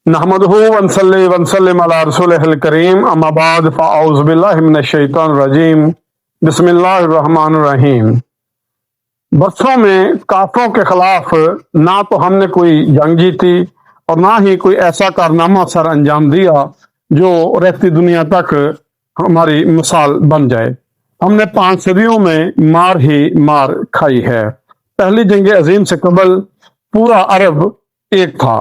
नहमदहु वनसल्ली वनसल्लिम अला रसूलिहिल करीम अम्मा बाद फ़अऊज़ु बिल्लाहि मिनश शैतानिर रजीम बिस्मिल्लाहिर रहमानिर रहीम। बरसों में काफिरों के खिलाफ ना तो हमने कोई जंग जीती और ना ही कोई ऐसा कारनामा सर अंजाम दिया जो रहती दुनिया तक हमारी मिसाल बन जाए। हमने 5 सदियों में मार ही मार खाई है। पहली जंग अजीम से कबल पूरा अरब एक था।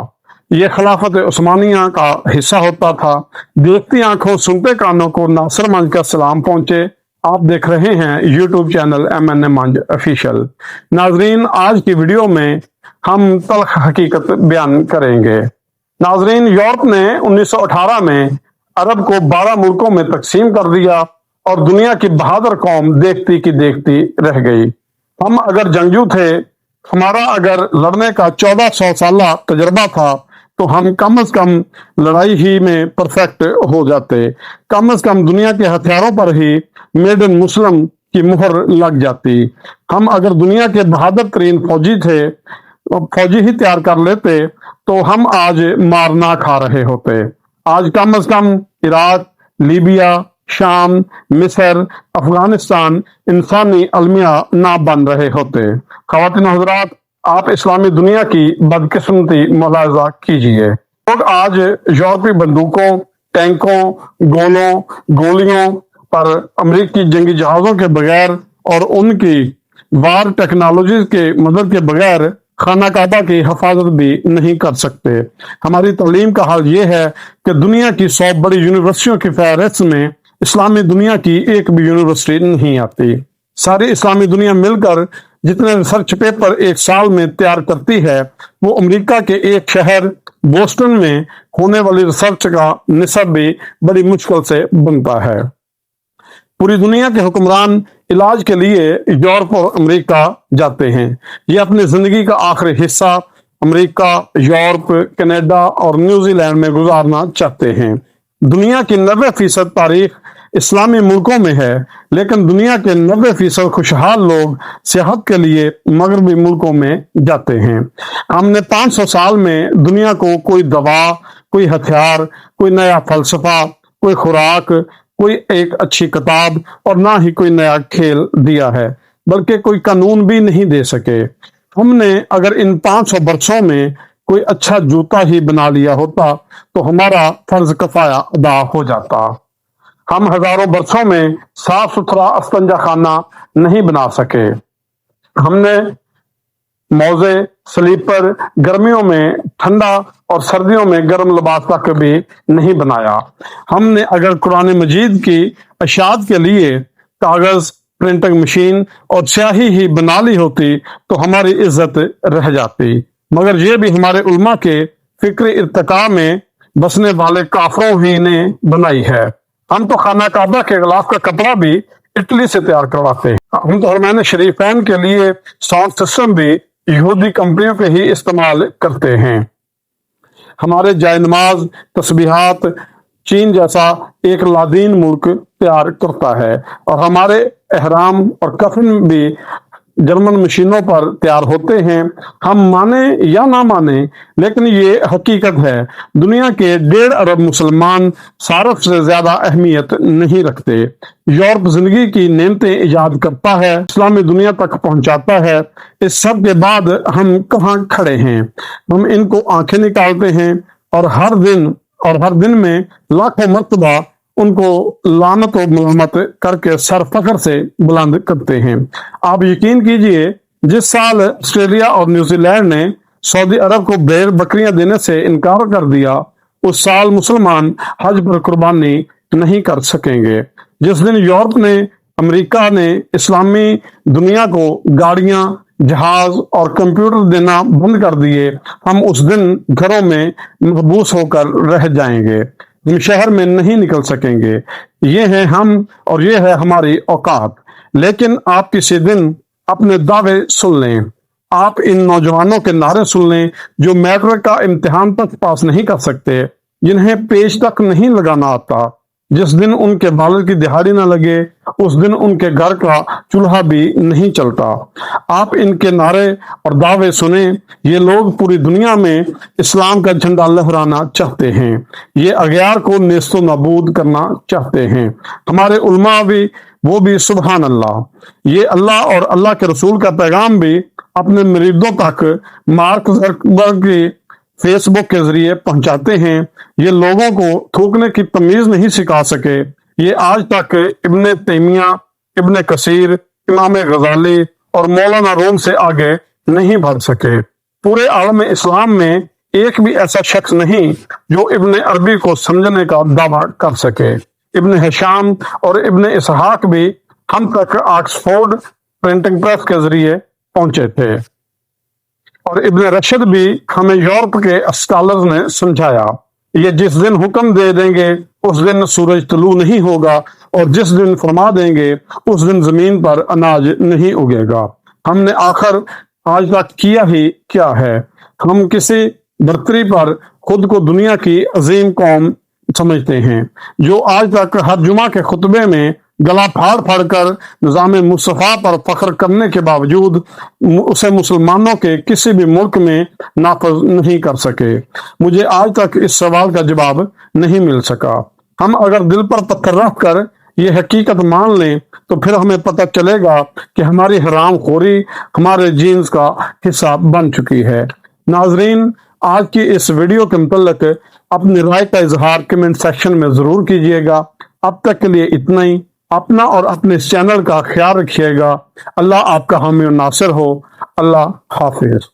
ये खिलाफत उस्मानिया का हिस्सा होता था। देखती आंखों सुनते कानों को नासिर मंज का सलाम पहुंचे। आप देख रहे हैं यूट्यूब चैनल MNA मंज ऑफिशियल। नाजरीन, आज की वीडियो में हम तल्ख हकीकत बयान करेंगे। नाजरीन, यूरोप ने 1918 में अरब को 12 मुल्कों में तकसीम कर दिया और दुनिया की बहादुर कौम देखती की देखती रह गई। हम अगर जंगजू थे, हमारा अगर लड़ने का 1400 साल तजर्बा था, तो हम कम से कम लड़ाई ही में परफेक्ट हो जाते। कम से कम दुनिया के हथियारों पर ही मेड इन मुस्लिम की मुहर लग जाती। हम अगर दुनिया के बहादुर तरीन फौजी थे, फौजी ही तैयार कर लेते, तो हम आज मार ना खा रहे होते। आज कम से कम इराक, लीबिया, शाम, मिस्र, अफगानिस्तान इंसानी अलमिया ना बन रहे होते। ख़वातीन हज़रात, आप इस्लामी दुनिया की बदकिस्मती मुलाहजा कीजिए। लोग आज यूरोपीय बंदूकों, टैंकों, गोलों, गोलियों पर अमेरिकी जंगी जहाजों के बगैर और उनकी वार टेक्नोलॉजी के मदद के बगैर खाना काबा की हिफाजत भी नहीं कर सकते। हमारी तालीम का हाल ये है कि दुनिया की 100 बड़ी यूनिवर्सिटियों की फहरिस्त में इस्लामी दुनिया की एक भी यूनिवर्सिटी नहीं आती। सारी इस्लामी दुनिया मिलकर जितने रिसर्च पेपर एक साल में तैयार करती है, वो अमेरिका के एक शहर बोस्टन में होने वाली रिसर्च का निस्ब भी बड़ी मुश्किल से बनता है। पूरी दुनिया के हुक्मरान इलाज के लिए यूरोप और अमेरिका जाते हैं। ये अपनी जिंदगी का आखिरी हिस्सा अमेरिका, यूरोप, कनाडा और न्यूजीलैंड में गुजारना चाहते हैं। दुनिया की 90% तारीख इस्लामी मुल्कों में है, लेकिन दुनिया के 90% खुशहाल लोग सेहत के लिए मगरबी मुल्कों में जाते हैं। हमने 500 साल में दुनिया को कोई दवा, कोई हथियार, कोई नया फलसफा, कोई खुराक, कोई एक अच्छी किताब और ना ही कोई नया खेल दिया है, बल्कि कोई कानून भी नहीं दे सके। हमने अगर इन 500 बरसों में कोई अच्छा जूता ही बना लिया होता, तो हमारा फर्ज कफाया अदा हो जाता। हम हजारों बरसों में साफ सुथरा अस्तंजा खाना नहीं बना सके। हमने मौजे, स्लीपर, गर्मियों में ठंडा और सर्दियों में गर्म लिबास तक भी नहीं बनाया। हमने अगर कुरान मजीद की अशात के लिए कागज, प्रिंटिंग मशीन और स्याही ही बना ली होती, तो हमारी इज्जत रह जाती। मगर ये भी हमारे उलमा के फिक्र इर्तिका में बसने वाले काफरों ही ने बनाई है। हम तो खाना काबा के गिलाफ का कपड़ा भी इटली से तैयार करवाते हैं। हम तो हरमैन शरीफैन के लिए साउंड सिस्टम भी यहूदी कंपनियों के ही इस्तेमाल करते हैं। हमारे जाय नमाज, तस्बीहात चीन जैसा एक लादीन मुल्क तैयार करता है, और हमारे एहराम और कफन भी जर्मन मशीनों पर तैयार होते हैं। हम माने या ना माने, लेकिन ये हकीकत है। दुनिया के 1.5 अरब मुसलमान सारफ से ज्यादा अहमियत नहीं रखते। यूरोप जिंदगी की नेमतें ईजाद करता है, इस्लामी दुनिया तक पहुंचाता है। इस सब के बाद हम कहाँ खड़े हैं? हम इनको आंखें निकालते हैं और हर दिन में लाखों मर्तबा उनको लानत और मलमत करके सर फखर से बुलंद करते हैं। आप यकीन कीजिए, जिस साल ऑस्ट्रेलिया और न्यूजीलैंड ने सऊदी अरब को भेड़ बकरियां देने से इनकार कर दिया, उस साल मुसलमान हज पर कुर्बानी नहीं कर सकेंगे। जिस दिन यूरोप ने, अमेरिका ने इस्लामी दुनिया को गाड़ियां, जहाज और कंप्यूटर देना बंद कर दिए, हम उस दिन घरों में महबूस होकर रह जाएंगे। हम शहर में नहीं निकल सकेंगे। ये है हम और ये है हमारी औकात। लेकिन आप किसी दिन अपने दावे सुन लें। आप इन नौजवानों के नारे सुन लें जो मैट्रिक का इम्तिहान तक पास नहीं कर सकते, जिन्हें पेज तक नहीं लगाना आता। जिस दिन उनके बाल की दिहाड़ी न लगे उस दिन उनके घर का चूल्हा भी नहीं चलता। आप इनके नारे और दावे सुने। ये लोग पूरी दुनिया में इस्लाम का झंडा लहराना चाहते हैं। ये अगयार को नेस्तो नाबूद करना चाहते हैं। हमारे उलमा भी, वो भी सुभान अल्लाह। ये अल्लाह और अल्लाह के रसूल का पैगाम भी अपने मुरीदों तक मार्क ज़करबर्ग की फेसबुक के जरिए पहुंचाते हैं। ये लोगों को थूकने की तमीज नहीं सिखा सके। ये आज तक इब्ने तैमिया, इब्ने कसीर, इमाम गजाली और मौलाना रूम से आगे नहीं बढ़ सके। पूरे आलम इस्लाम में एक भी ऐसा शख्स नहीं जो इब्ने अरबी को समझने का दावा कर सके। इब्ने हिशाम और इब्ने इसहाक भी हम तक ऑक्सफोर्ड प्रिंटिंग प्रेस के जरिए पहुंचे थे और इब्ने रशद भी हमें यूरोप के स्कॉलर्स ने समझाया। ये जिस दिन हुक्म दे देंगे उस दिन सूरज तुलू नहीं होगा और जिस दिन फरमा देंगे उस दिन जमीन पर अनाज नहीं उगेगा। हमने आखिर आज तक किया ही क्या है? हम किसी बर्तरी पर खुद को दुनिया की अजीम कौम समझते हैं जो आज तक हर जुमा के खुतबे में गला फाड़ फाड़ कर निज़ाम मुस्तफ़ा पर फख्र करने के बावजूद उसे मुसलमानों के किसी भी मुल्क में नाफज नहीं कर सके। मुझे आज तक इस सवाल का जवाब नहीं मिल सका। हम अगर दिल पर पत्थर रख कर ये हकीकत मान लें तो फिर हमें पता चलेगा कि हमारी हराम खोरी हमारे जीन्स का हिस्सा बन चुकी है। नाजरीन, आज की इस वीडियो के मुतल्लिक अपनी राय का इजहार कमेंट सेक्शन में जरूर कीजिएगा। अब तक के लिए इतना ही। अपना और अपने इस चैनल का ख्याल रखिएगा। अल्लाह आपका हामी और नासिर हो। अल्लाह हाफिज।